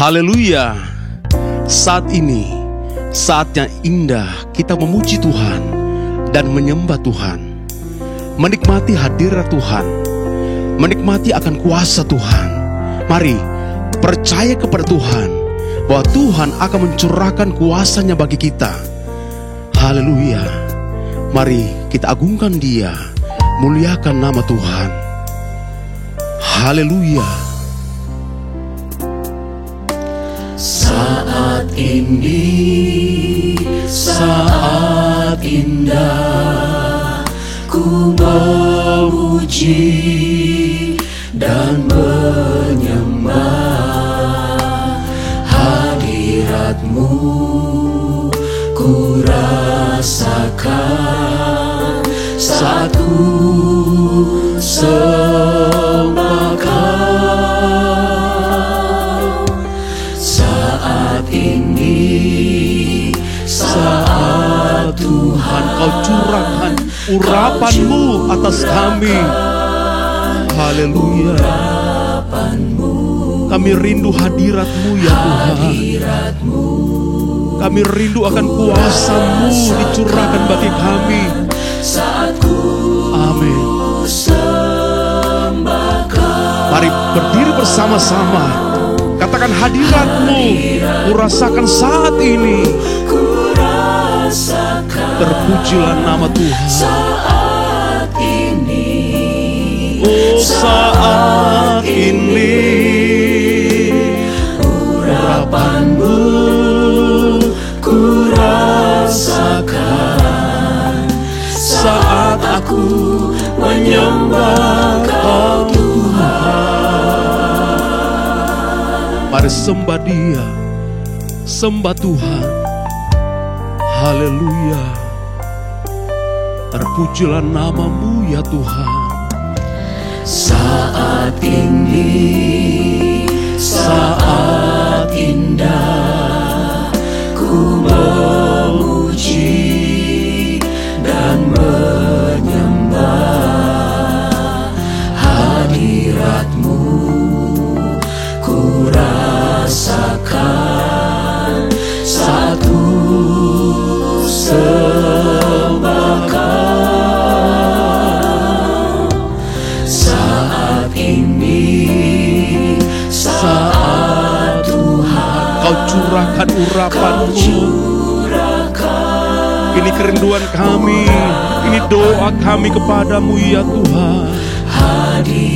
Haleluya. Saat ini, saat yang indah kita memuji Tuhan dan menyembah Tuhan, menikmati hadirat Tuhan, menikmati akan kuasa Tuhan. Mari percaya kepada Tuhan bahwa Tuhan akan mencurahkan kuasa-Nya bagi kita. Haleluya. Mari kita agungkan Dia, muliakan nama Tuhan. Haleluya. Saat ini, saat indah, ku memuji dan menyembah hadirat-Mu, ku rasakan saat ku sembah Kau. Saat ini, saat Tuhan Kau curahkan urapan-Mu atas kami. Haleluya. Kami rindu hadirat-Mu ya Tuhan. Kami rindu akan kuasa-Mu dicurahkan bagi kami. Amin. Mari berdiri bersama-sama. Katakan hadirat-Mu, kurasakan saat ini. Terpujilah nama Tuhan. Saat ini, oh saat ini, urapan-Mu ku rasakan saat aku menyembah Kau Tuhan. Mari sembah Dia, sembah Tuhan. Haleluya. Terpujilah nama-Mu ya Tuhan. Saat ini, saat indah, ku memuji dan menyembah hadirat-Mu, ku rasakan saat ku sembah Kau. Saat ini, saat Tuhan Kau curahkan urapan-Mu. Ini kerinduan kami, ini doa kami kepadamu ya Tuhan.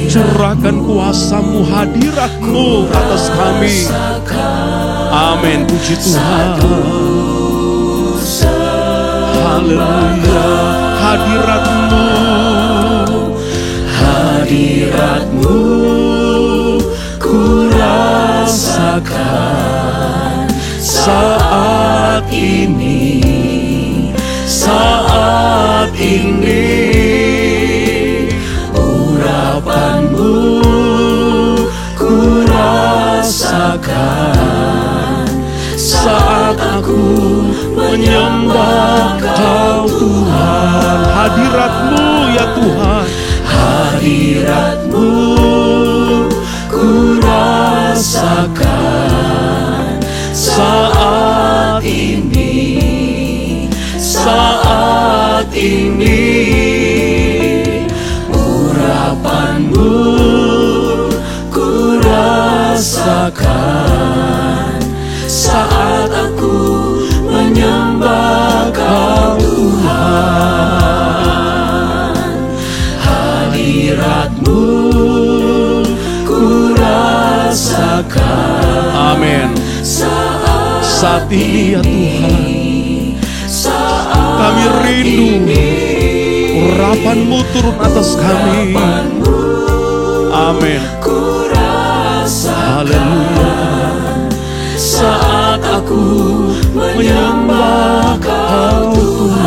Curahkan kuasa-Mu, hadirat-Mu atas kami. Amin, puji Tuhan. Haleluya. Hadirat-Mu, hadirat-Mu ku rasakan saat ini, saat ini, urapan-Mu ku rasakan saat aku menyembah Kau Tuhan. hadirat-Mu ya Tuhan. Hadirat-Mu ku rasakan saat ini, saat ini, urapan-Mu ku rasakan saat aku menyembah Kau Tuhan. Hadirat-Mu ku rasakan. Amin. Saat ini ya Tuhan, kami rindu urapan-Mu turun atas kami. Amin. Haleluya. Saat aku menyembah Kau Tuhan.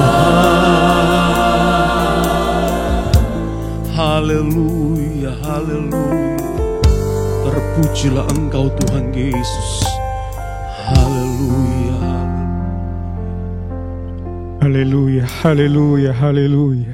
Haleluya, haleluya. Terpujilah Engkau Tuhan Yesus. Haleluya. Haleluya, haleluya, haleluya.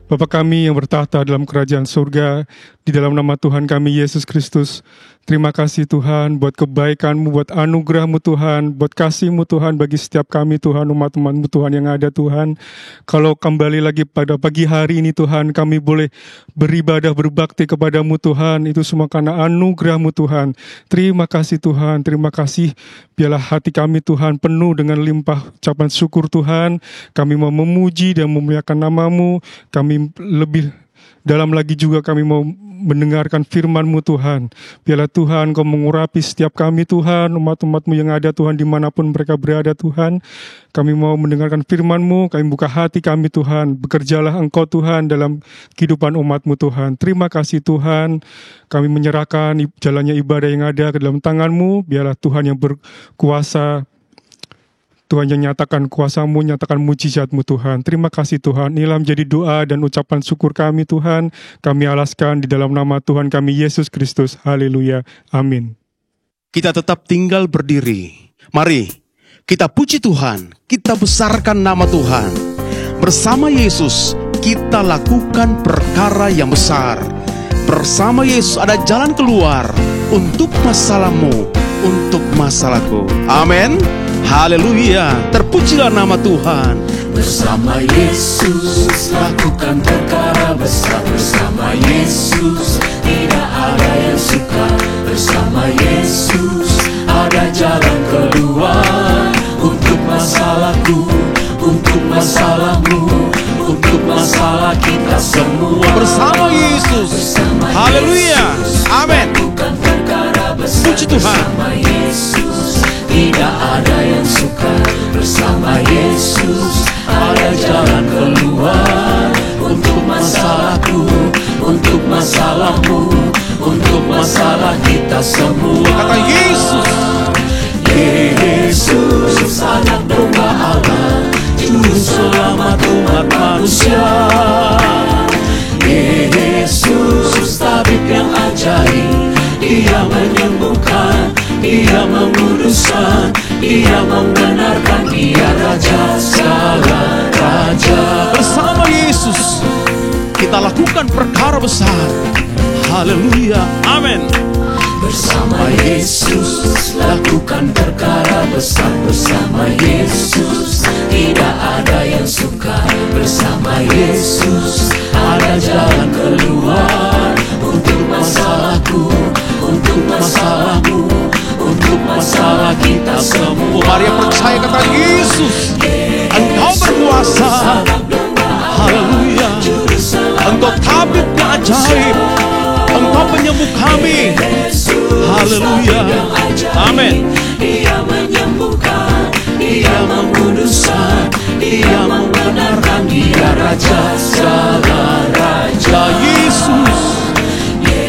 Bapa kami yang bertahta dalam kerajaan surga, di dalam nama Tuhan kami Yesus Kristus, terima kasih Tuhan buat kebaikan-Mu, buat anugerah-Mu Tuhan, buat kasih-Mu Tuhan bagi setiap kami Tuhan, umat-umat-Mu Tuhan yang ada Tuhan. Kalau kembali lagi pada pagi hari ini Tuhan, kami boleh beribadah, berbakti kepada-Mu Tuhan, itu semua karena anugerah-Mu Tuhan. Terima kasih Tuhan, terima kasih. Biarlah hati kami Tuhan penuh dengan limpah ucapan syukur Tuhan. Kami mau memuji dan memuliakan nama-Mu. Kami lebih dalam lagi juga kami mau mendengarkan firman-Mu Tuhan. Biarlah Tuhan Kau mengurapi setiap kami Tuhan, umat-umat-Mu yang ada Tuhan dimanapun mereka berada Tuhan. Kami mau mendengarkan firman-Mu, kami buka hati kami Tuhan. Bekerjalah Engkau Tuhan dalam kehidupan umat-Mu Tuhan. Terima kasih Tuhan. Kami menyerahkan jalannya ibadah yang ada ke dalam tangan-Mu. Biarlah Tuhan yang berkuasa, Tuhan yang nyatakan kuasa-Mu, nyatakan mujizat-Mu Tuhan. Terima kasih Tuhan. Inilah menjadi doa dan ucapan syukur kami Tuhan. Kami alaskan di dalam nama Tuhan kami Yesus Kristus. Haleluya. Amin. Kita tetap tinggal berdiri. Mari kita puji Tuhan. Kita besarkan nama Tuhan. Bersama Yesus kita lakukan perkara yang besar. Bersama Yesus ada jalan keluar untuk masalahmu, untuk masalahku. Amin. Haleluya, terpujilah nama Tuhan. Bersama Yesus lakukan perkara besar. Bersama Yesus tidak ada yang suka. Bersama Yesus ada jalan keluar untuk masalahku, untuk masalahmu, untuk masalah kita semua. Bersama Yesus. Haleluya. Amin. Lakukan perkara besar. Puji Tuhan. Bersama Yesus tidak ada yang suka. Bersama Yesus ada jalan keluar untuk masalahku, untuk masalahmu, untuk masalah kita semua. Kata Yesus. Yesus anak domba Allah, juru selamat umat manusia. Yesus tabib yang ajaib, Dia menyembuhkan, Dia menguduskan, Dia membenarkan, Dia Raja segala raja. Bersama Yesus kita lakukan perkara besar. Haleluya. Amin. Bersama Yesus lakukan perkara besar. Bersama Yesus tidak ada yang suka. Bersama Yesus ada jalan keluar untuk masalahku, untuk masalahmu, untuk masalah kita semua. Mari percaya kata Yesus. Engkau berkuasa. Haleluya. Engkau tabib yang ajaib. Engkau penyembuh kami. Haleluya. Amin. Dia menyembuhkan, Dia menguduskan, Dia membenarkan, Dia Raja segala raja. Yesus.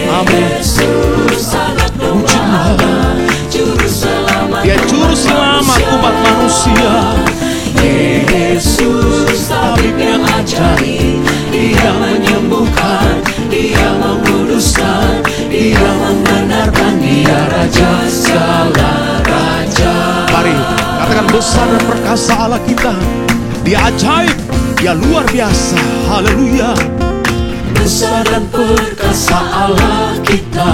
Amin. Yesus anak domba Allah, juru selamat. Dia juru selamat umat manusia. Yesus tabib yang ajaib, Dia menyembuhkan, Dia menguduskan, Dia membenarkan, Dia Raja segala raja. Mari katakan besar dan perkasa Allah kita. Dia ajaib, Dia luar biasa. Haleluya. Besar dan perkasa Allah kita,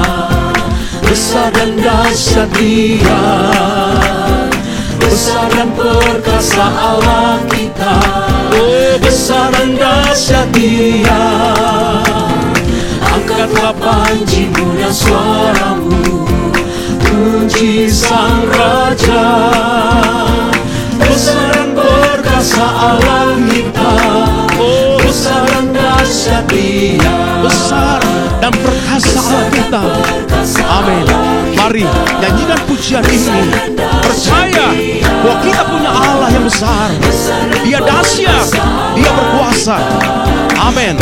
besar dan dahsyat Dia. Besar dan perkasa Allah kita, oh besar dan dahsyat Dia. Angkatlah panjimu dan suaramu, puji Sang Raja. Besar dan perkasa Allah kita, oh besar dan dahsyat Dia. Besar dan perkasa Allah kita. Amin. Mari nyanyikan pujian ini. Percaya bahwa kita punya Allah yang besar. Dia dahsyat, Dia berkuasa. Amin.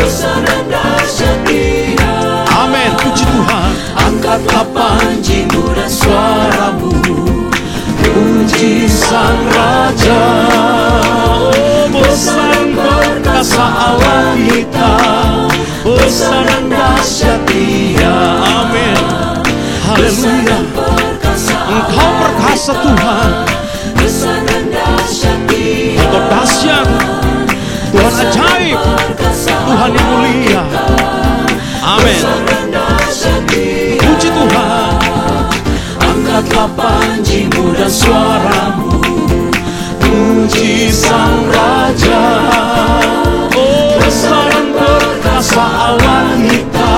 Amin. Puji Tuhan. Angkatlah panjimu dan suaramu, puji Sang Raja. Oh besar dan perkasa Allah kita, besar dan dahsyat Dia. Amin. Haleluya. Engkau perkasa Tuhan. Besar dan dahsyat Dia. Engkau dahsyat. Tuhan ajaib. Tuhan Tuhan yang mulia. Amin. Puji Tuhan. Angkatlah panjimu dan suaramu, puji Sang Raja. Oh, besar dan perkasa Allah kita,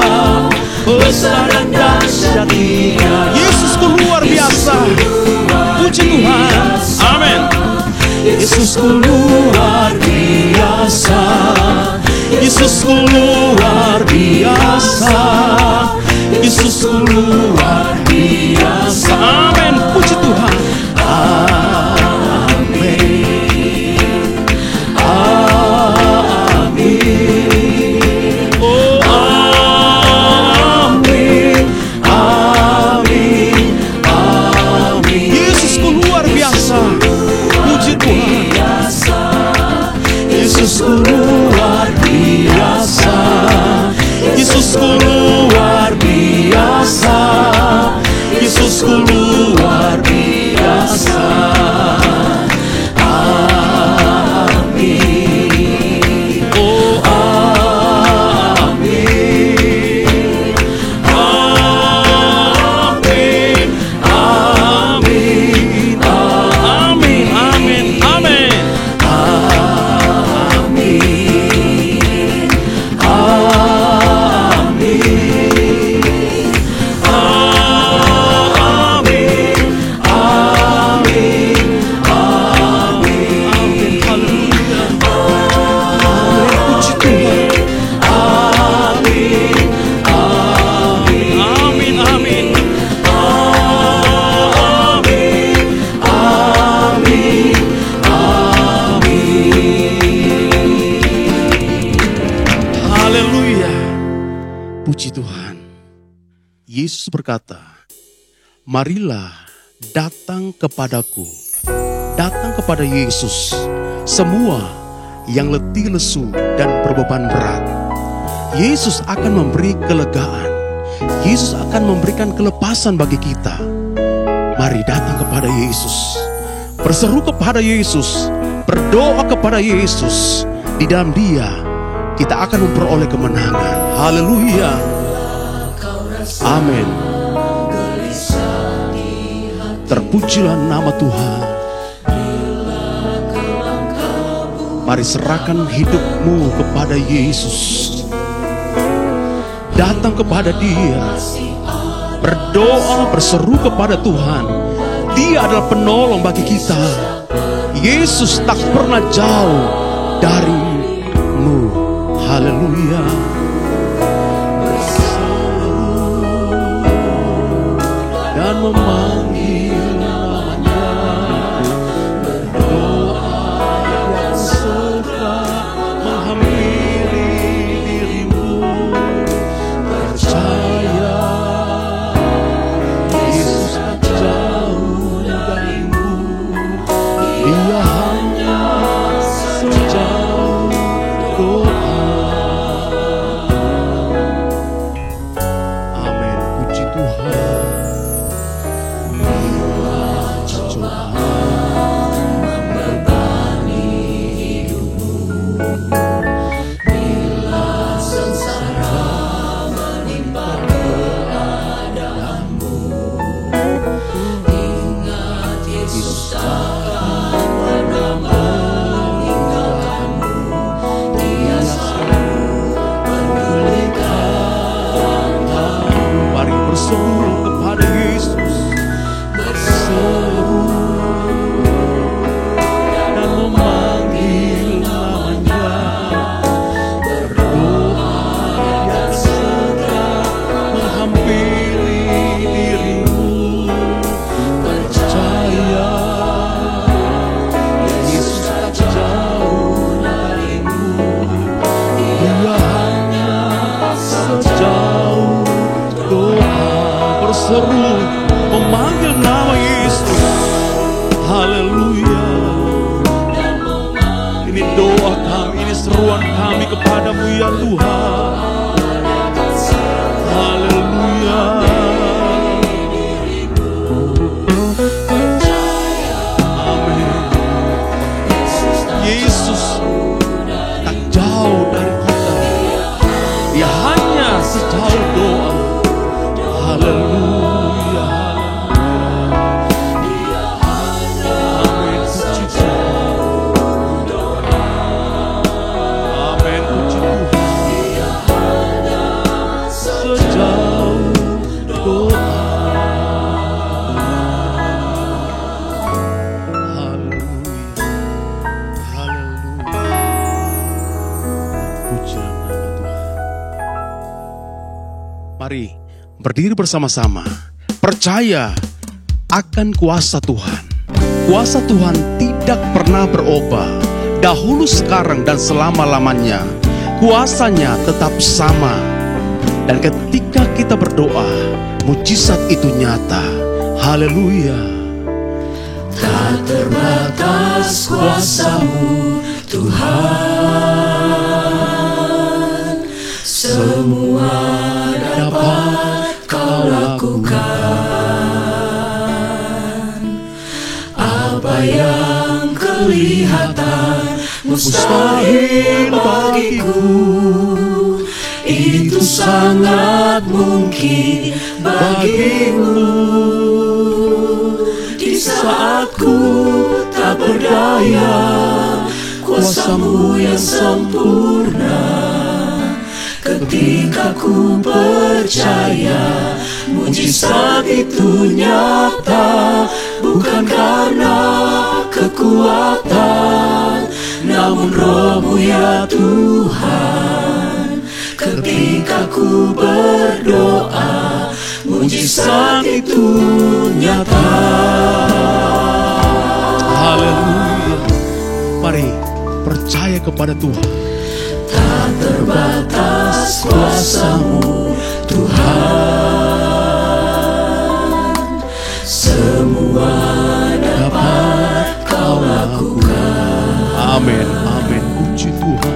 besar dan dahsyat Dia. Yesusku luar biasa. Puji Tuhan. Amin. Yesusku luar biasa, Yesusku luar biasa, Yesusku luar biasa. Amin. Puji Tuhan. Amin. Amin. Oh, Amin. Amin. Amin. Yesusku luar biasa. Puji Tuhan. Yesusku luar biasa, Yesusku luar biasa, Yesusku luar biasa. Amin. Oh, amin. Amin. Amin. Amin. Amin. Amin. Amin. Amin. Haleluya. Puji Tuhan. Yesus berkata, marilah datang kepadaku. Datang kepada Yesus, semua yang letih lesu dan berbeban berat. Yesus akan memberi kelegaan. Yesus akan memberikan kelepasan bagi kita. Mari datang kepada Yesus. Berseru kepada Yesus. Berdoa kepada Yesus. Di dalam Dia kita akan memperoleh kemenangan. Haleluya. Amin. Terpujilah nama Tuhan. Mari serahkan hidupmu kepada Yesus. Datang kepada Dia. Berdoa, berseru kepada Tuhan. Dia adalah penolong bagi kita. Yesus tak pernah jauh darimu. Haleluya. Dan memanggil namanya, berdoa yang serta menghampiri dirimu. Percaya Yesus tak jauh darimu. Dia hanya sejauh doa. Amin. Puji Tuhan. Seru memanggil nama Yesus. Haleluya. Ini doa kami, ini seruan kami kepadamu ya Tuhan. Haleluya. Amin. Yesus tak jauh dari kita. Pujilah nama Tuhan. Mari berdiri bersama-sama, percaya akan kuasa Tuhan. Kuasa Tuhan tidak pernah berubah, dahulu, sekarang, dan selama-lamanya. Kuasanya tetap sama. Dan ketika kita berdoa, mujizat itu nyata. Haleluya. Tak terbatas kuasa-Mu Tuhan, semua dapat Kau lakukan. Apa yang kelihatan mustahil bagiku, itu sangat mungkin bagimu. Di saat ku tak berdaya, kuasa-Mu yang sempurna. Ketika ku percaya, mujizat itu nyata. Bukan karena kekuatan, namun Roh-Mu ya Tuhan. Ketika ku berdoa, mujizat itu nyata. Haleluya. Mari percaya kepada Tuhan. Tak terbatas kuasa-Mu Tuhan, semua dapat Kau lakukan. Amin, amin. Puji Tuhan.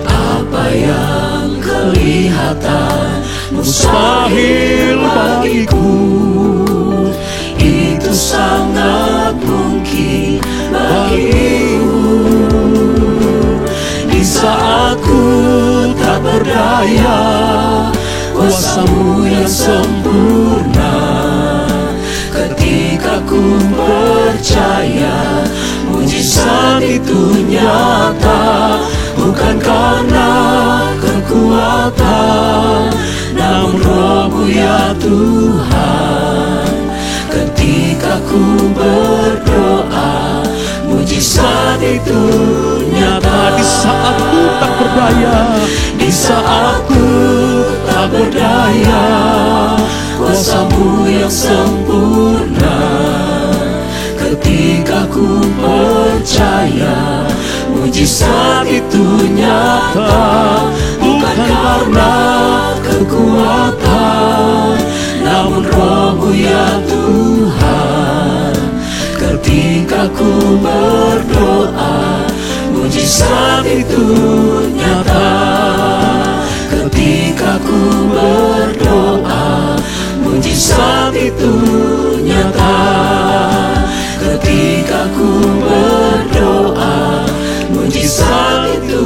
Apa yang kelihatan mustahil bagiku, itu sangat mungkin bagimu. Di saat ku tak berdaya, kuasa-Mu yang sempurna. Ketika ku percaya, mujizat itu nyata. Bukan karena kekuatan, namun Roh-Mu ya Tuhan. Ketika ku berdoa, mujizat itu nyata. Di saat ku tak berdaya, Di saat ku tak berdaya, kuasa-Mu yang sempurna. Ketika ku percaya, mujizat itu nyata. Bukan karena kekuatan, namun Roh-Mu ya Tuhan. Ketika ku berdoa, mujizat itu nyata. Ketika ku berdoa, mujizat itu nyata. Ketika ku berdoa, mujizat itu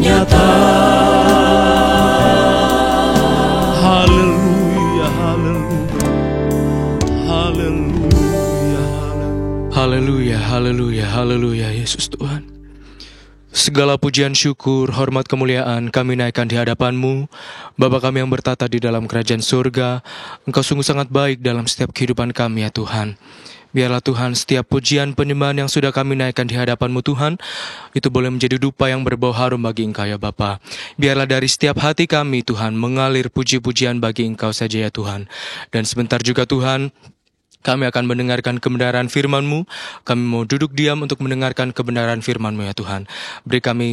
nyata. haleluya, haleluya, haleluya, Haleluya, haleluya, haleluya, Yesus Tuhan. Segala pujian, syukur, hormat, kemuliaan kami naikkan di hadapan-Mu, Bapa kami yang bertata di dalam kerajaan surga. Engkau sungguh sangat baik dalam setiap kehidupan kami ya Tuhan. Biarlah Tuhan setiap pujian penyembahan yang sudah kami naikkan di hadapan-Mu Tuhan, itu boleh menjadi dupa yang berbau harum bagi Engkau ya Bapa. Biarlah dari setiap hati kami Tuhan mengalir puji-pujian bagi Engkau saja ya Tuhan. Dan sebentar juga Tuhan, kami akan mendengarkan kebenaran firman-Mu. Kami mau duduk diam untuk mendengarkan kebenaran firman-Mu ya Tuhan. Beri kami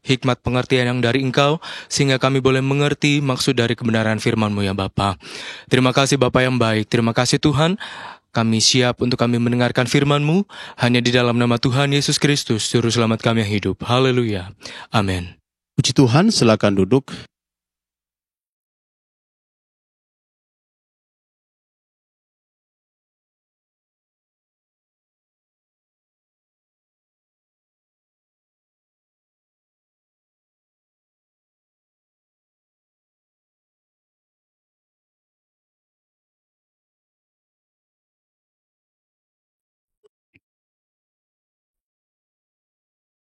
hikmat pengertian yang dari Engkau, sehingga kami boleh mengerti maksud dari kebenaran firman-Mu ya Bapa. Terima kasih Bapa yang baik. Terima kasih Tuhan. Kami siap untuk kami mendengarkan firman-Mu. Hanya di dalam nama Tuhan Yesus Kristus, Juru Selamat kami yang hidup. Haleluya. Amin. Puji Tuhan, silakan duduk.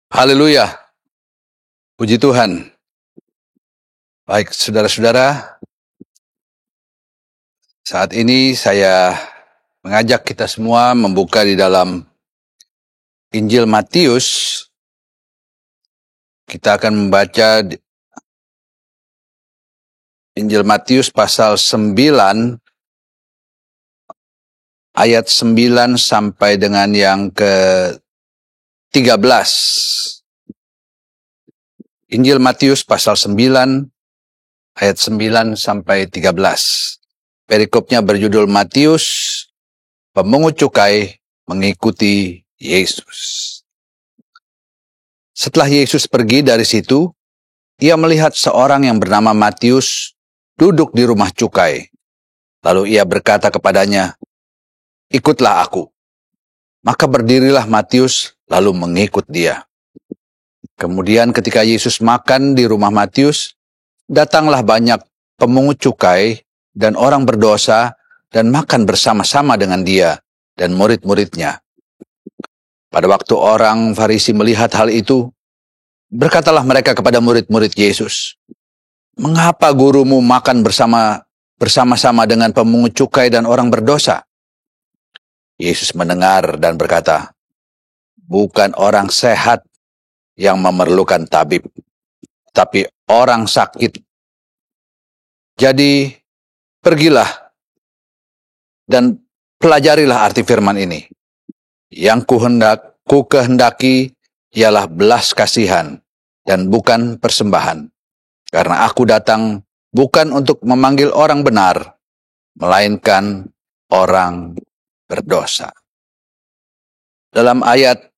Haleluya. Puji Tuhan. Baik, saudara-saudara, saat ini saya mengajak kita semua membuka di dalam Injil Matius Kita akan membaca Injil Matius pasal 9 ayat 9 sampai dengan yang ke-13. Injil Matius pasal 9 ayat 9 sampai 13. Perikopnya berjudul Matius, pemungut cukai mengikuti Yesus. Setelah Yesus pergi dari situ, ia melihat seorang yang bernama Matius duduk di rumah cukai. Lalu ia berkata kepadanya, "Ikutlah aku." Maka berdirilah Matius lalu mengikut dia. Kemudian ketika Yesus makan di rumah Matius, datanglah banyak pemungut cukai dan orang berdosa dan makan bersama-sama dengan dia dan murid-muridnya. Pada waktu orang Farisi melihat hal itu, berkatalah mereka kepada murid-murid Yesus, "Mengapa gurumu makan bersama-sama dengan pemungut cukai dan orang berdosa?" Yesus mendengar dan berkata, "Bukan orang sehat yang memerlukan tabib, tapi orang sakit. Jadi pergilah dan pelajarilah arti firman ini. Yang ku kehendaki ialah belas kasihan dan bukan persembahan. Karena aku datang bukan untuk memanggil orang benar, melainkan orang berdosa." Dalam ayat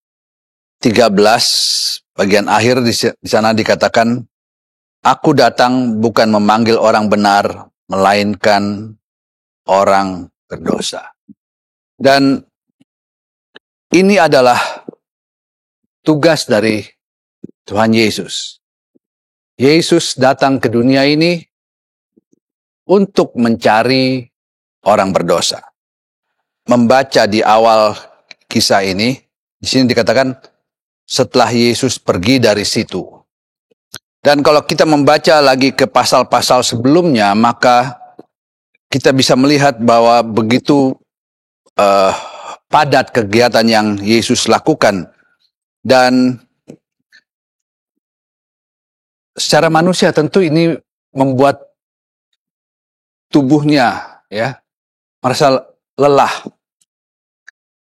13 bagian akhir di sana dikatakan, "Aku datang bukan memanggil orang benar, melainkan orang berdosa." Dan ini adalah tugas dari Tuhan Yesus. Yesus datang ke dunia ini untuk mencari orang berdosa. Membaca di awal kisah ini, di sini dikatakan setelah Yesus pergi dari situ. Dan kalau kita membaca lagi ke pasal-pasal sebelumnya, maka kita bisa melihat bahwa begitu padat kegiatan yang Yesus lakukan. Dan secara manusia tentu ini membuat tubuhnya merasa lelah.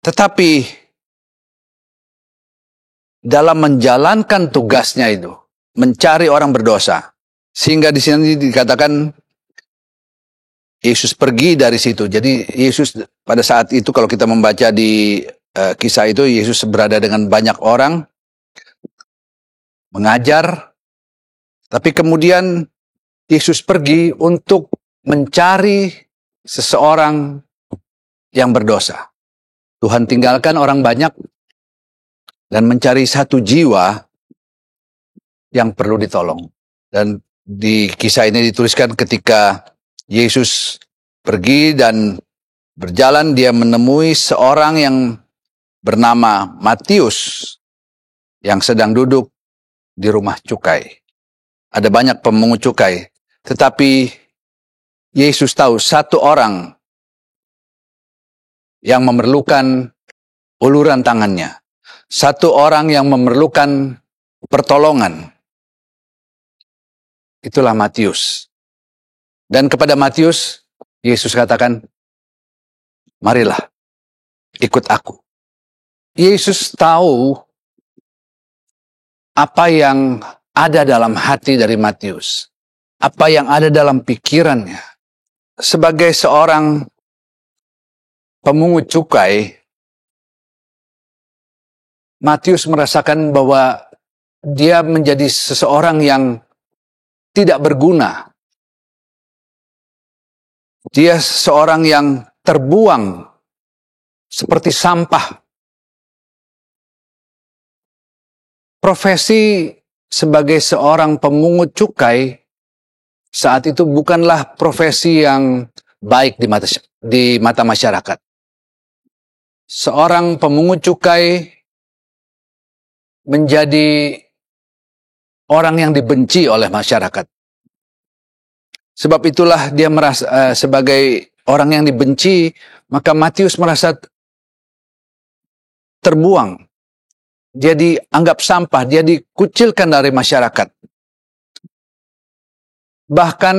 Tetapi dalam menjalankan tugasnya itu, mencari orang berdosa, sehingga di sini dikatakan Yesus pergi dari situ. Jadi Yesus pada saat itu, kalau kita membaca di kisah itu, Yesus berada dengan banyak orang, mengajar, tapi kemudian Yesus pergi untuk mencari seseorang yang berdosa. Tuhan tinggalkan orang banyak dan mencari satu jiwa yang perlu ditolong. Dan di kisah ini dituliskan ketika Yesus pergi dan berjalan, dia menemui seorang yang bernama Matius yang sedang duduk di rumah cukai. Ada banyak pemungut cukai, tetapi Yesus tahu satu orang yang memerlukan uluran tangannya. Satu orang yang memerlukan pertolongan. Itulah Matius. Dan kepada Matius, Yesus katakan, "Marilah, ikut aku." Yesus tahu apa yang ada dalam hati dari Matius. Apa yang ada dalam pikirannya. Sebagai seorang pemungut cukai, Matius merasakan bahwa dia menjadi seseorang yang tidak berguna. Dia seseorang yang terbuang seperti sampah. Profesi sebagai seorang pemungut cukai saat itu bukanlah profesi yang baik di mata masyarakat. Seorang pemungut cukai menjadi orang yang dibenci oleh masyarakat. Sebab itulah dia merasa sebagai orang yang dibenci, maka Matius merasa terbuang. dia dianggap sampah, dia dikucilkan dari masyarakat. Bahkan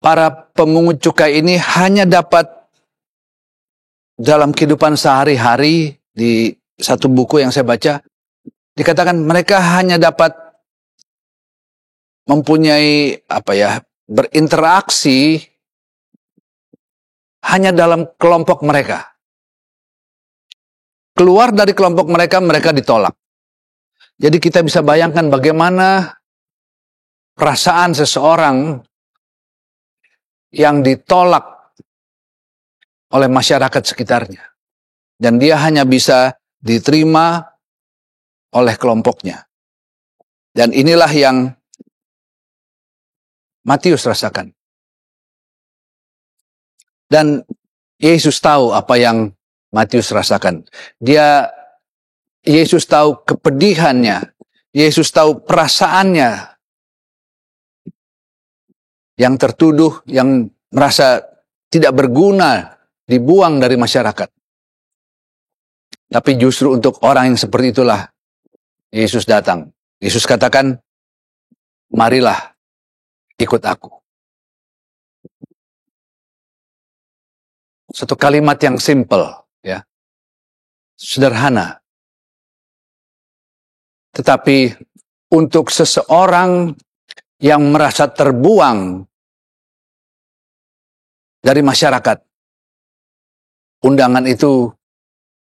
para pemungut cukai ini hanya dapat dalam kehidupan sehari-hari, di satu buku yang saya baca, dikatakan mereka hanya dapat mempunyai berinteraksi hanya dalam kelompok mereka. Keluar dari kelompok mereka, mereka ditolak. Jadi kita bisa bayangkan bagaimana perasaan seseorang yang ditolak oleh masyarakat sekitarnya. Dan dia hanya bisa diterima oleh kelompoknya. Dan inilah yang Matius rasakan. Dan Yesus tahu apa yang Matius rasakan. Yesus tahu kepedihannya. Yesus tahu perasaannya yang tertuduh, yang merasa tidak berguna, dibuang dari masyarakat. Tapi justru untuk orang yang seperti itulah Yesus datang. Yesus katakan, marilah ikut aku. Satu kalimat yang simple, ya, sederhana. Tetapi untuk seseorang yang merasa terbuang dari masyarakat, undangan itu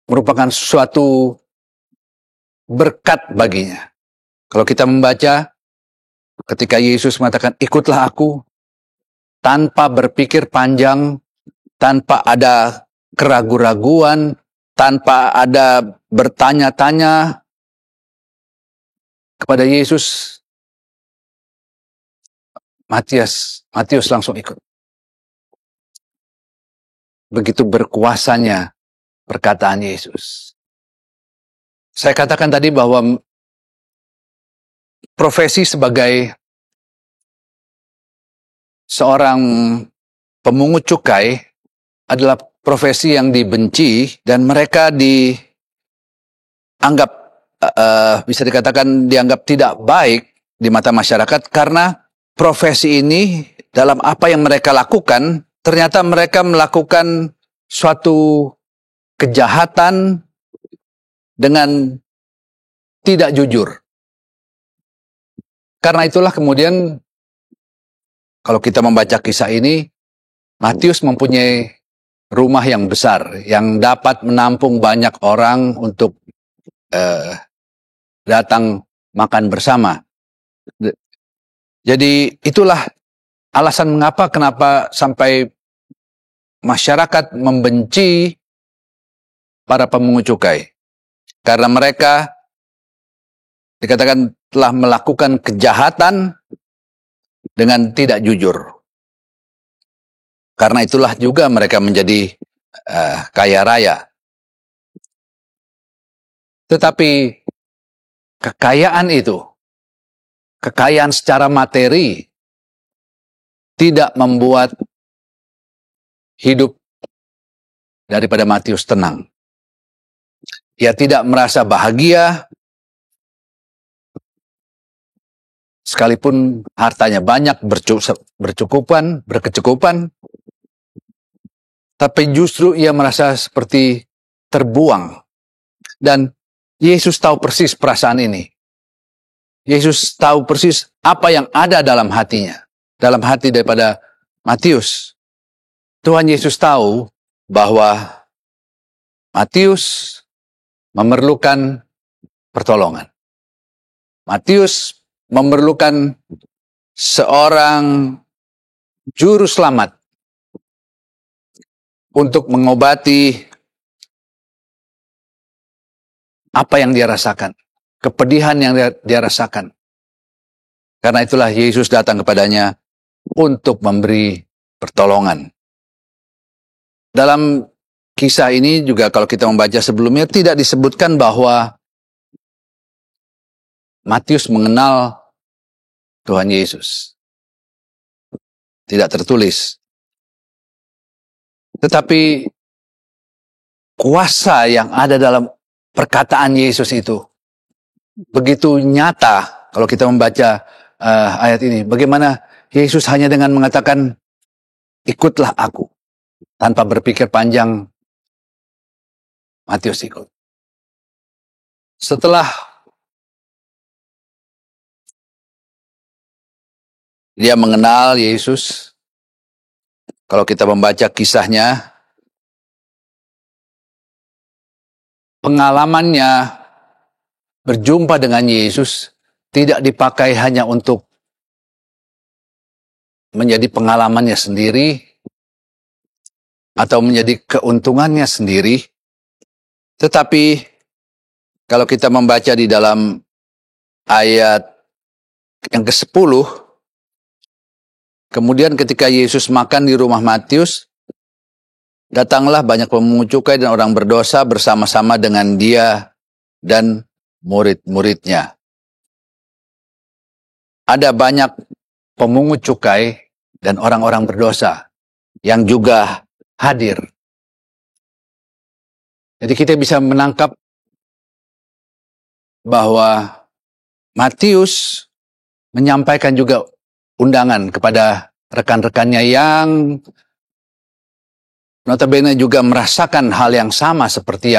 merupakan suatu berkat baginya. Kalau kita membaca, ketika Yesus mengatakan, ikutlah aku, tanpa berpikir panjang, tanpa ada keraguan-raguan, tanpa ada bertanya-tanya kepada Yesus, Matius langsung ikut. Begitu berkuasanya perkataan Yesus. Saya katakan tadi bahwa profesi sebagai seorang pemungut cukai adalah profesi yang dibenci dan mereka dianggap bisa dikatakan dianggap tidak baik di mata masyarakat karena profesi ini dalam apa yang mereka lakukan ternyata mereka melakukan suatu kejahatan dengan tidak jujur. Karena itulah kemudian kalau kita membaca kisah ini, Matius mempunyai rumah yang besar yang dapat menampung banyak orang untuk datang makan bersama. Jadi itulah alasan kenapa sampai masyarakat membenci para pemungut cukai. Karena mereka dikatakan telah melakukan kejahatan dengan tidak jujur. Karena itulah juga mereka menjadi kaya raya. Tetapi kekayaan itu, kekayaan secara materi, tidak membuat hidup daripada Matius tenang. Ia tidak merasa bahagia, sekalipun hartanya banyak, berkecukupan, tapi justru ia merasa seperti terbuang. Dan Yesus tahu persis perasaan ini. Yesus tahu persis apa yang ada dalam hatinya, dalam hati daripada Matius. Tuhan Yesus tahu bahwa Matius memerlukan pertolongan. Matius memerlukan seorang juru selamat untuk mengobati apa yang dia rasakan, kepedihan yang dia rasakan. Karena itulah Yesus datang kepadanya untuk memberi pertolongan. Dalam kisah ini juga kalau kita membaca sebelumnya tidak disebutkan bahwa Matius mengenal Tuhan Yesus. Tidak tertulis. Tetapi kuasa yang ada dalam perkataan Yesus itu begitu nyata kalau kita membaca ayat ini. Bagaimana Yesus hanya dengan mengatakan, ikutlah aku. Tanpa berpikir panjang, Matius ikut. Setelah dia mengenal Yesus, kalau kita membaca kisahnya, pengalamannya berjumpa dengan Yesus tidak dipakai hanya untuk menjadi pengalamannya sendiri atau menjadi keuntungannya sendiri, tetapi kalau kita membaca di dalam ayat yang ke-10, kemudian ketika Yesus makan di rumah Matius, datanglah banyak pemungut cukai dan orang berdosa bersama-sama dengan dia dan murid-muridnya. Ada banyak pemungut cukai dan orang-orang berdosa yang juga hadir. Jadi kita bisa menangkap bahwa Matius menyampaikan juga undangan kepada rekan-rekannya yang notabene juga merasakan hal yang sama seperti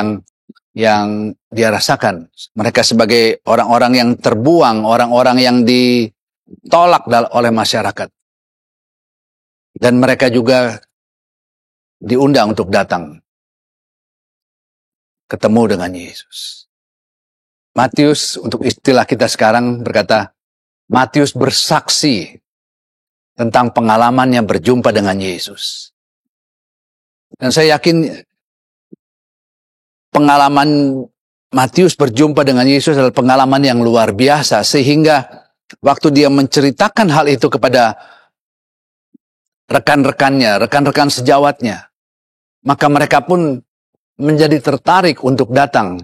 yang dia rasakan. Mereka sebagai orang-orang yang terbuang, orang-orang yang ditolak oleh masyarakat. Dan mereka juga diundang untuk datang ketemu dengan Yesus. Matius, untuk istilah kita sekarang, berkata, Matius bersaksi tentang pengalamannya berjumpa dengan Yesus. Dan saya yakin pengalaman Matius berjumpa dengan Yesus adalah pengalaman yang luar biasa, sehingga waktu dia menceritakan hal itu kepada rekan-rekannya, rekan-rekan sejawatnya, maka mereka pun menjadi tertarik untuk datang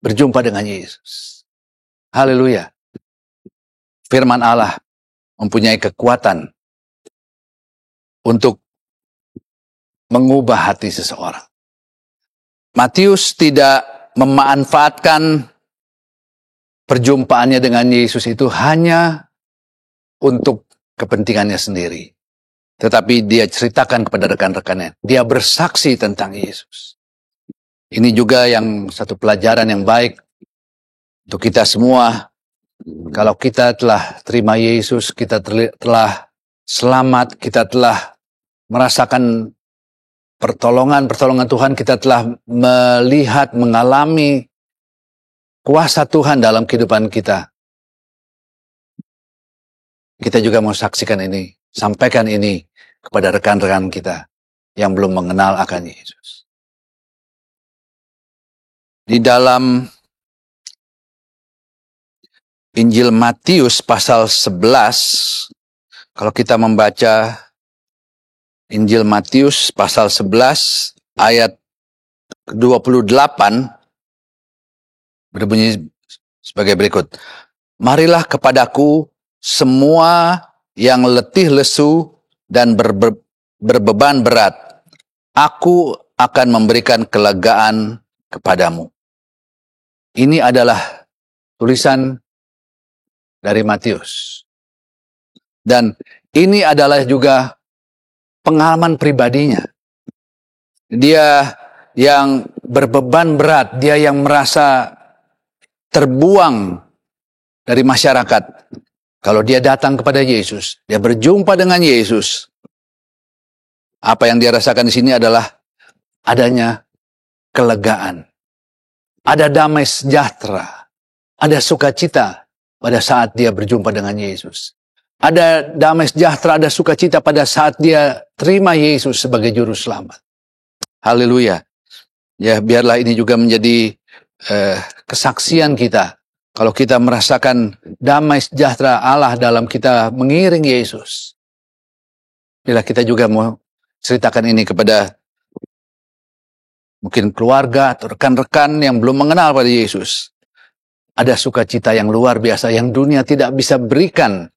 berjumpa dengan Yesus. Haleluya. Firman Allah mempunyai kekuatan untuk mengubah hati seseorang. Matius tidak memanfaatkan perjumpaannya dengan Yesus itu hanya untuk kepentingannya sendiri. Tetapi dia ceritakan kepada rekan-rekannya. Dia bersaksi tentang Yesus. Ini juga yang satu pelajaran yang baik untuk kita semua. Kalau kita telah terima Yesus, kita telah selamat, kita telah merasakan pertolongan Tuhan, kita telah melihat, mengalami kuasa Tuhan dalam kehidupan kita. Kita juga mau saksikan ini, sampaikan ini kepada rekan-rekan kita yang belum mengenal akan Yesus. Di dalam Injil Matius pasal 11, kalau kita membaca Injil Matius pasal 11 ayat 28, berbunyi sebagai berikut. Marilah kepadaku semua yang letih lesu dan berbeban berat, aku akan memberikan kelegaan kepadamu. Ini adalah tulisan dari Matius. Dan ini adalah juga pengalaman pribadinya. Dia yang berbeban berat, dia yang merasa terbuang dari masyarakat. Kalau dia datang kepada Yesus, dia berjumpa dengan Yesus. Apa yang dia rasakan di sini adalah adanya kelegaan. Ada damai sejahtera. Ada sukacita pada saat dia berjumpa dengan Yesus. Ada damai sejahtera, ada sukacita pada saat dia terima Yesus sebagai juru selamat. Haleluya. Ya, biarlah ini juga menjadi kesaksian kita. Kalau kita merasakan damai sejahtera Allah dalam kita mengiring Yesus. Bila kita juga mau ceritakan ini kepada mungkin keluarga atau rekan-rekan yang belum mengenal pada Yesus. Ada sukacita yang luar biasa yang dunia tidak bisa berikan.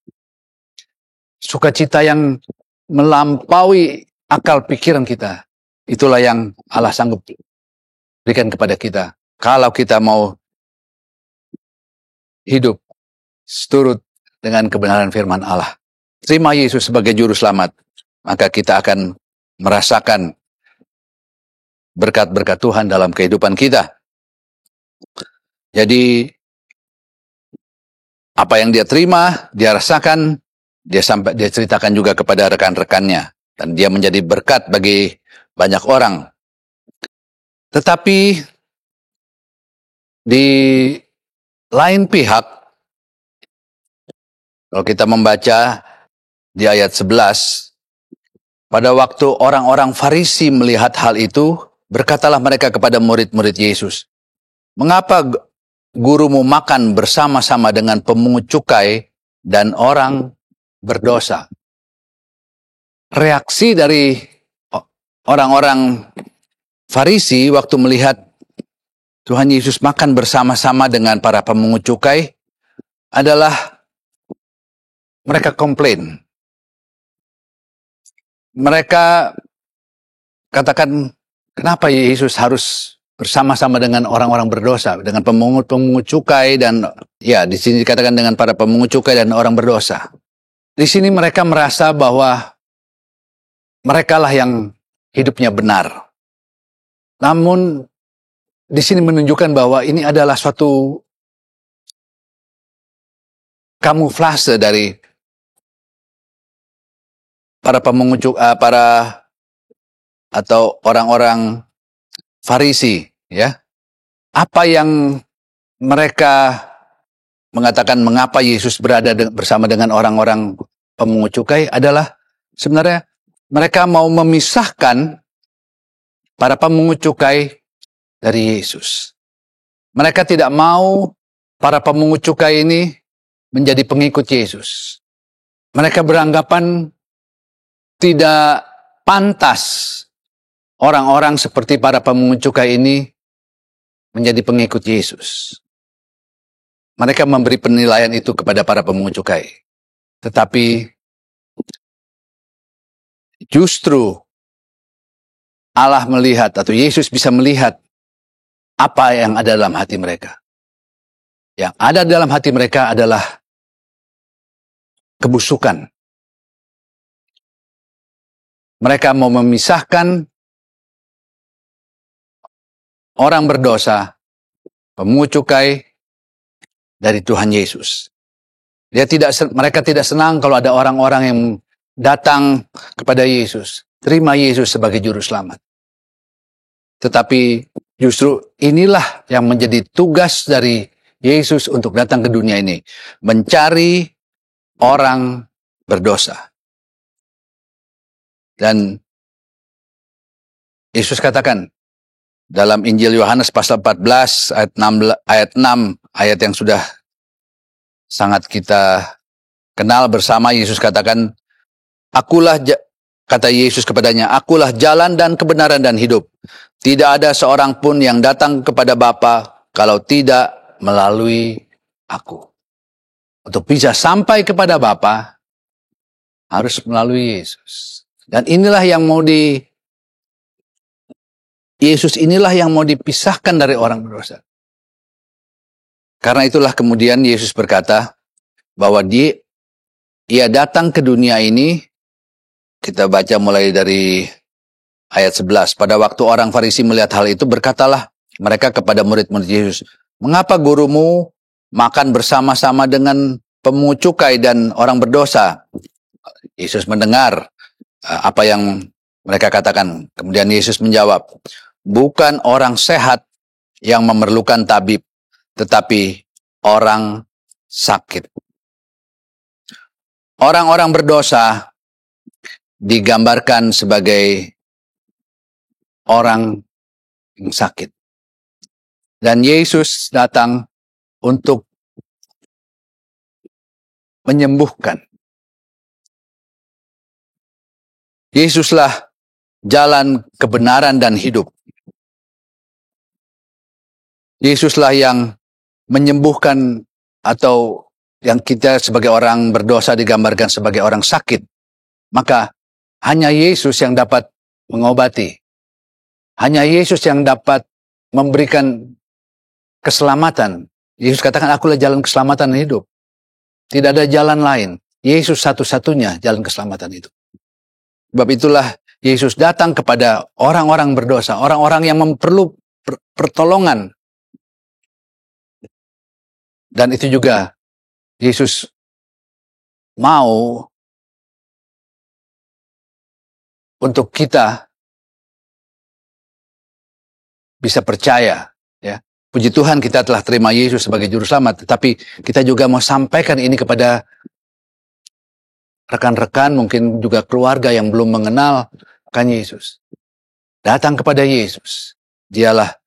Sukacita yang melampaui akal pikiran kita. Itulah yang Allah sanggup berikan kepada kita. Kalau kita mau hidup seturut dengan kebenaran firman Allah. Terima Yesus sebagai juru selamat, maka kita akan merasakan berkat-berkat Tuhan dalam kehidupan kita. Jadi, apa yang dia terima, dia rasakan, dia ceritakan juga kepada rekan-rekannya. Dan dia menjadi berkat bagi banyak orang. Tetapi, di lain pihak, kalau kita membaca di ayat 11, pada waktu orang-orang Farisi melihat hal itu, berkatalah mereka kepada murid-murid Yesus, "Mengapa gurumu makan bersama-sama dengan pemungut cukai dan orang berdosa?" Reaksi dari orang-orang Farisi waktu melihat Tuhan Yesus makan bersama-sama dengan para pemungut cukai adalah mereka komplain. Mereka katakan, kenapa Yesus harus bersama-sama dengan orang-orang berdosa, dengan pemungut-pemungut cukai, dan ya di sini dikatakan dengan para pemungut cukai dan orang berdosa. Di sini mereka merasa bahwa merekalah yang hidupnya benar. Namun di sini menunjukkan bahwa ini adalah suatu kamuflase dari para pemungut cukai, atau orang-orang Farisi, ya. Apa yang mereka mengatakan mengapa Yesus berada bersama dengan orang-orang pemungut cukai adalah sebenarnya mereka mau memisahkan para pemungut cukai dari Yesus. Mereka tidak mau para pemungut cukai ini menjadi pengikut Yesus. Mereka beranggapan tidak pantas orang-orang seperti para pemungut cukai ini menjadi pengikut Yesus. Mereka memberi penilaian itu kepada para pemungut cukai. Tetapi justru Allah melihat, atau Yesus bisa melihat apa yang ada dalam hati mereka. Yang ada dalam hati mereka adalah kebusukan. Mereka mau memisahkan orang berdosa, pemungut cukai, dari Tuhan Yesus. Mereka tidak senang kalau ada orang-orang yang datang kepada Yesus, terima Yesus sebagai juru selamat. Tetapi justru inilah yang menjadi tugas dari Yesus untuk datang ke dunia ini, mencari orang berdosa. Dan Yesus katakan dalam Injil Yohanes pasal 14 ayat 6, ayat yang sudah sangat kita kenal bersama, Yesus katakan, kata Yesus kepadanya, "Akulah jalan dan kebenaran dan hidup. Tidak ada seorang pun yang datang kepada Bapa kalau tidak melalui aku." Untuk bisa sampai kepada Bapa harus melalui Yesus. Dan inilah yang Yesus inilah yang mau dipisahkan dari orang berdosa. Karena itulah kemudian Yesus berkata bahwa ia datang ke dunia ini. Kita baca mulai dari ayat 11. Pada waktu orang Farisi melihat hal itu, berkatalah mereka kepada murid-murid Yesus, "Mengapa gurumu makan bersama-sama dengan pemungut cukai dan orang berdosa?" Yesus mendengar apa yang mereka katakan. Kemudian Yesus menjawab, "Bukan orang sehat yang memerlukan tabib, tetapi orang sakit. Orang-orang berdosa digambarkan sebagai orang yang sakit. Dan Yesus datang untuk menyembuhkan. Yesuslah jalan kebenaran dan hidup. Yesuslah yang menyembuhkan, atau yang kita sebagai orang berdosa digambarkan sebagai orang sakit. Maka hanya Yesus yang dapat mengobati. Hanya Yesus yang dapat memberikan keselamatan. Yesus katakan, akulah jalan keselamatan dan hidup. Tidak ada jalan lain. Yesus satu-satunya jalan keselamatan itu. Sebab itulah Yesus datang kepada orang-orang berdosa, orang-orang yang perlu pertolongan. Dan itu juga Yesus mau untuk kita bisa percaya, ya. Puji Tuhan kita telah terima Yesus sebagai juru selamat, tetapi kita juga mau sampaikan ini kepada rekan-rekan, mungkin juga keluarga yang belum mengenal akan Yesus. Datang kepada Yesus. Dialah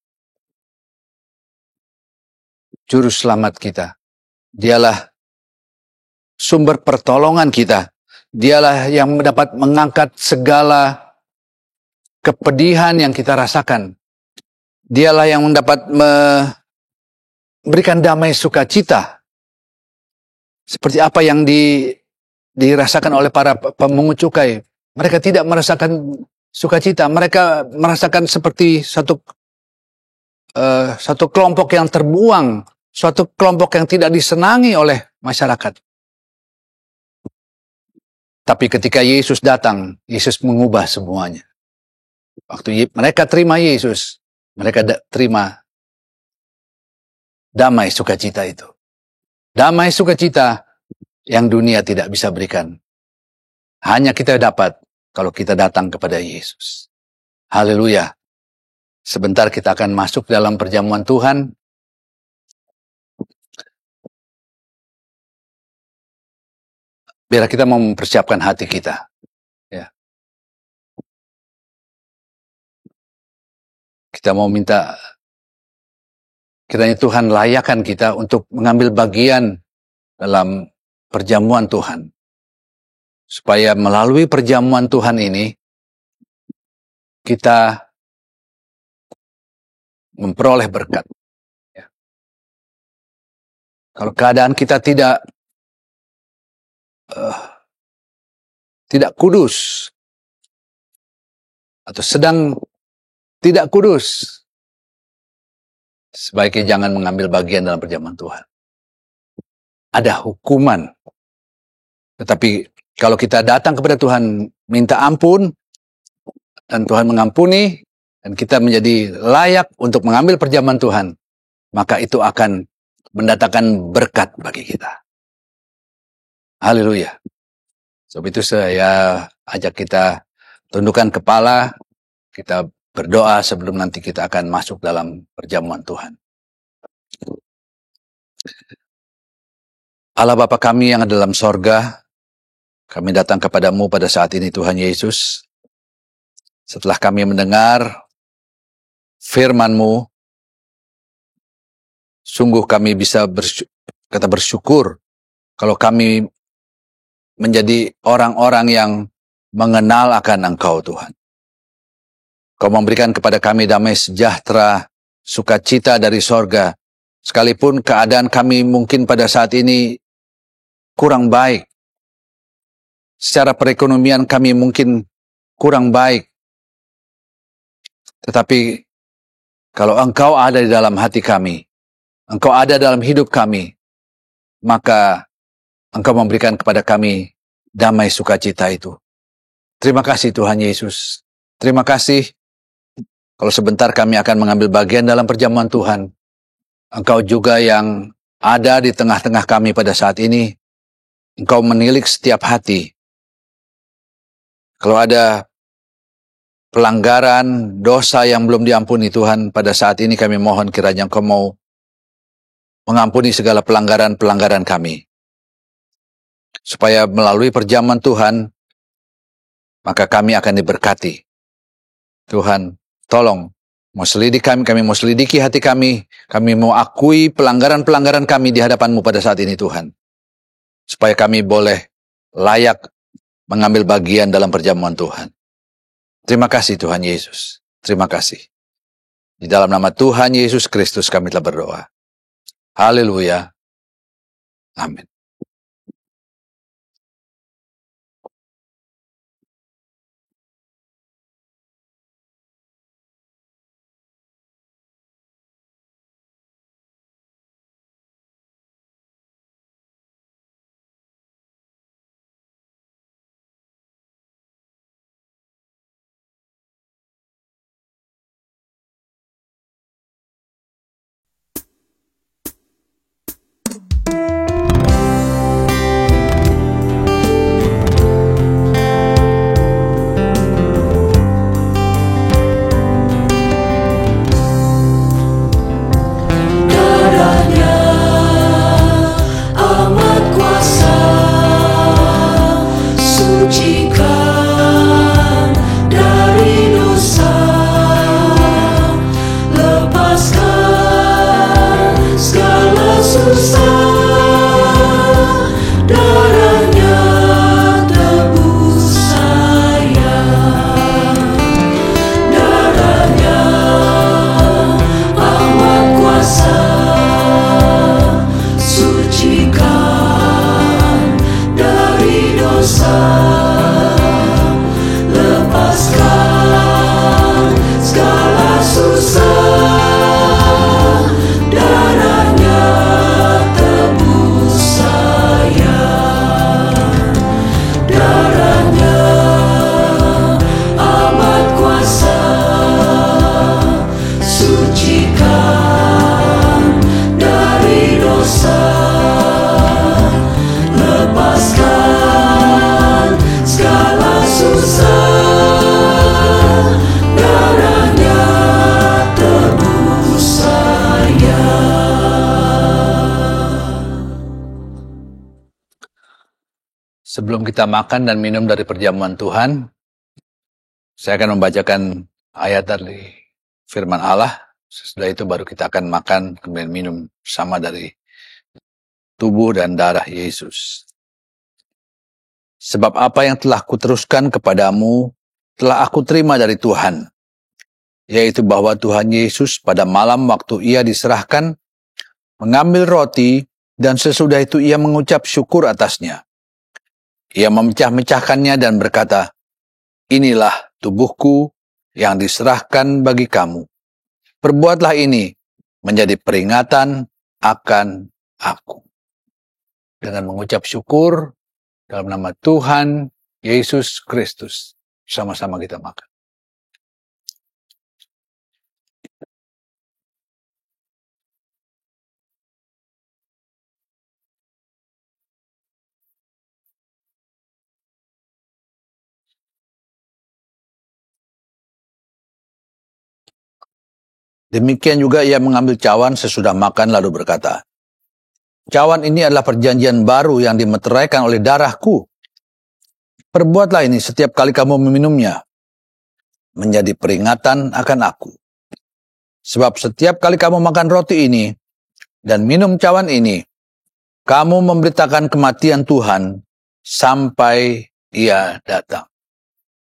juru selamat kita. Dialah sumber pertolongan kita. Dialah yang dapat mengangkat segala kepedihan yang kita rasakan. Dialah yang dapat memberikan damai sukacita. Seperti apa yang dirasakan oleh para pemungut cukai. Mereka tidak merasakan sukacita. Mereka merasakan seperti satu kelompok yang terbuang. Suatu kelompok yang tidak disenangi oleh masyarakat. Tapi ketika Yesus datang, Yesus mengubah semuanya. Waktu mereka terima Yesus, mereka terima damai sukacita itu. Damai sukacita yang dunia tidak bisa berikan. Hanya kita dapat kalau kita datang kepada Yesus. Haleluya. Sebentar kita akan masuk dalam perjamuan Tuhan. Biar kita mau mempersiapkan hati kita. Ya. Kita mau minta kiranya Tuhan layakkan kita untuk mengambil bagian dalam perjamuan Tuhan. Supaya melalui perjamuan Tuhan ini, kita memperoleh berkat. Ya. Kalau keadaan kita tidak kudus, atau sedang tidak kudus, sebaiknya jangan mengambil bagian dalam perjamuan Tuhan. Ada hukuman. Tetapi kalau kita datang kepada Tuhan, minta ampun, dan Tuhan mengampuni, dan kita menjadi layak untuk mengambil perjamuan Tuhan, maka itu akan mendatangkan berkat bagi kita. Haleluya. Sebab itu saya ajak kita tundukkan kepala, kita berdoa sebelum nanti kita akan masuk dalam perjamuan Tuhan. Allah Bapa kami yang ada dalam sorga, kami datang kepadamu pada saat ini Tuhan Yesus. Setelah kami mendengar firman-Mu, sungguh kami bisa bersyukur kalau kami menjadi orang-orang yang mengenal akan Engkau Tuhan. Kau memberikan kepada kami damai sejahtera, sukacita dari sorga. Sekalipun keadaan kami mungkin pada saat ini kurang baik. Secara perekonomian kami mungkin kurang baik. Tetapi kalau Engkau ada di dalam hati kami, Engkau ada dalam hidup kami, maka Engkau memberikan kepada kami damai sukacita itu. Terima kasih Tuhan Yesus. Terima kasih kalau sebentar kami akan mengambil bagian dalam perjamuan Tuhan. Engkau juga yang ada di tengah-tengah kami pada saat ini. Engkau menilik setiap hati. Kalau ada pelanggaran, dosa yang belum diampuni Tuhan, pada saat ini kami mohon kiranya Engkau mau mengampuni segala pelanggaran-pelanggaran kami. Supaya melalui perjamuan Tuhan, maka kami akan diberkati. Tuhan, tolong, mau selidiki kami mau selidiki hati kami mau akui pelanggaran-pelanggaran kami di hadapan-Mu pada saat ini Tuhan. Supaya kami boleh layak mengambil bagian dalam perjamuan Tuhan. Terima kasih Tuhan Yesus. Terima kasih. Di dalam nama Tuhan Yesus Kristus kami telah berdoa. Haleluya. Amin. lepaskan segala susah, darahnya tebus saya, darahnya amat kuasa, sucikan dari dosa, lepaskan segala susah, darahnya tebus saya. Sebelum kita makan dan minum dari perjamuan Tuhan, saya akan membacakan ayat dari firman Allah. Sesudah itu baru kita akan makan kemudian minum sama dari tubuh dan darah Yesus. Sebab apa yang telah kuteruskan kepadamu telah aku terima dari Tuhan, yaitu bahwa Tuhan Yesus pada malam waktu ia diserahkan mengambil roti dan sesudah itu ia mengucap syukur atasnya. Ia memecah-mecahkannya dan berkata, "Inilah tubuhku yang diserahkan bagi kamu. Perbuatlah ini menjadi peringatan akan aku." Dengan mengucap syukur dalam nama Tuhan Yesus Kristus, sama-sama kita makan. Demikian juga ia mengambil cawan sesudah makan lalu berkata, "Cawan ini adalah perjanjian baru yang dimeteraikan oleh darahku. Perbuatlah ini setiap kali kamu meminumnya, menjadi peringatan akan aku. Sebab setiap kali kamu makan roti ini dan minum cawan ini, kamu memberitakan kematian Tuhan sampai ia datang."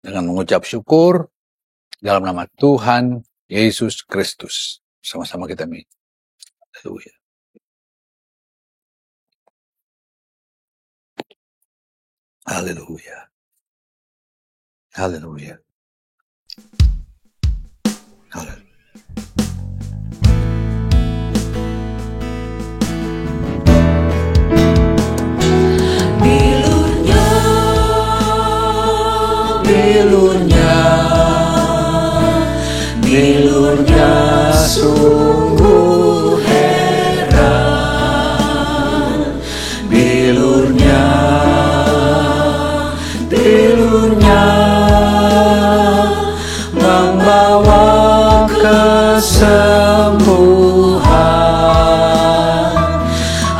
Dengan mengucap syukur dalam nama Tuhan Yesus Kristus, sama-sama kita minum. Haleluya. Haleluya. Haleluya. Haleluya. Bilurnya, bilurnya, bilurnya sungguh heran. Bilurnya, bilurnya membawa kesembuhan.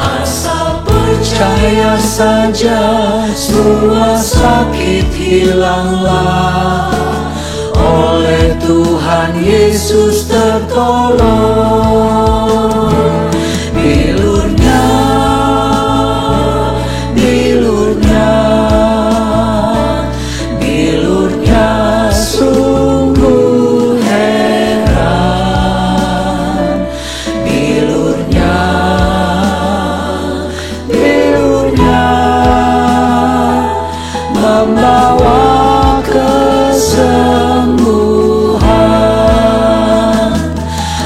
Asal percaya saja, semua sakit hilanglah. Oleh Tuhan Yesus tertolong. Bilurnya, bilurnya, bilurnya sungguh heran. Bilurnya, bilurnya membawa kesembuhan.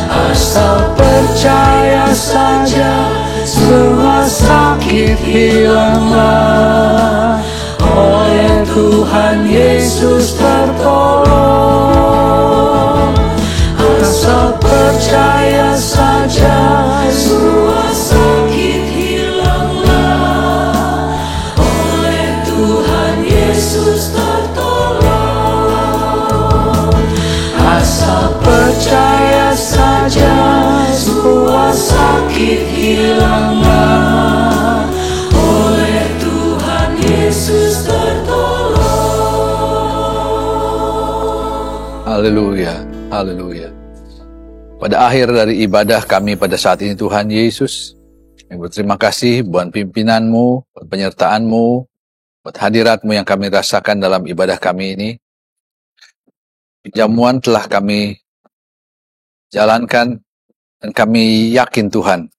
Asal percaya saja, semua sakit hilanglah. Oleh Tuhan Yesus tertolong. Asal percaya saja, semua sakit hilanglah. Oleh Tuhan Yesus tertolong. Asal percaya saja, semua sakit hilanglah. Oleh Tuhan Yesus tertolong. Haleluya. Haleluya. Pada akhir dari ibadah kami pada saat ini Tuhan Yesus, kami berterima kasih buat pimpinan-Mu, buat penyertaan-Mu, buat hadirat-Mu yang kami rasakan dalam ibadah kami ini. Jamuan telah kami jalankan dan kami yakin Tuhan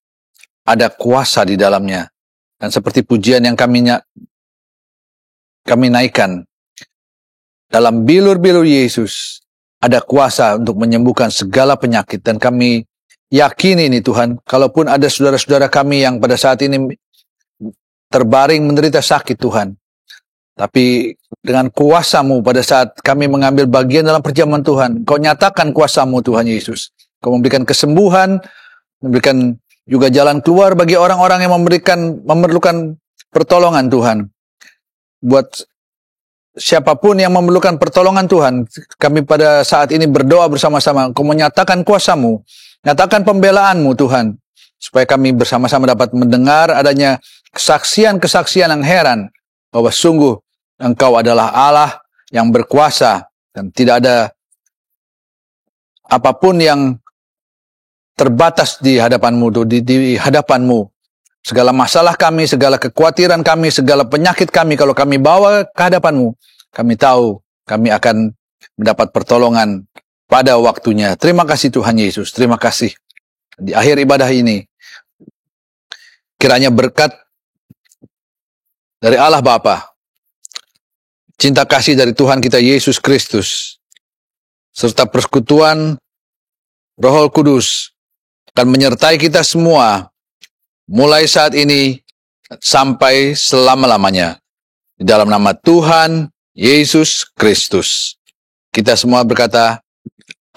ada kuasa di dalamnya. Dan seperti pujian yang kami kami naikkan. Dalam bilur-bilur Yesus ada kuasa untuk menyembuhkan segala penyakit, dan kami yakini ini Tuhan, kalaupun ada saudara-saudara kami yang pada saat ini terbaring menderita sakit Tuhan, tapi dengan kuasa-Mu pada saat kami mengambil bagian dalam perjamuan Tuhan, Kau nyatakan kuasa-Mu Tuhan Yesus. Kau memberikan kesembuhan, memberikan juga jalan keluar bagi orang-orang yang memerlukan pertolongan Tuhan. Buat siapapun yang memerlukan pertolongan Tuhan, kami pada saat ini berdoa bersama-sama, Kau menyatakan kuasa-Mu, nyatakan pembelaan-Mu Tuhan, supaya kami bersama-sama dapat mendengar adanya kesaksian-kesaksian yang heran, bahwa sungguh Engkau adalah Allah yang berkuasa, dan tidak ada apapun yang terbatas di hadapan-Mu, di hadapan-Mu. Segala masalah kami, segala kekhawatiran kami, segala penyakit kami, kalau kami bawa ke hadapan-Mu, kami tahu kami akan mendapat pertolongan pada waktunya. Terima kasih Tuhan Yesus, terima kasih. Di akhir ibadah ini, kiranya berkat dari Allah Bapa, cinta kasih dari Tuhan kita Yesus Kristus, serta persekutuan Roh Kudus akan menyertai kita semua, mulai saat ini sampai selama-lamanya. Di dalam nama Tuhan Yesus Kristus. Kita semua berkata,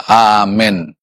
Amin.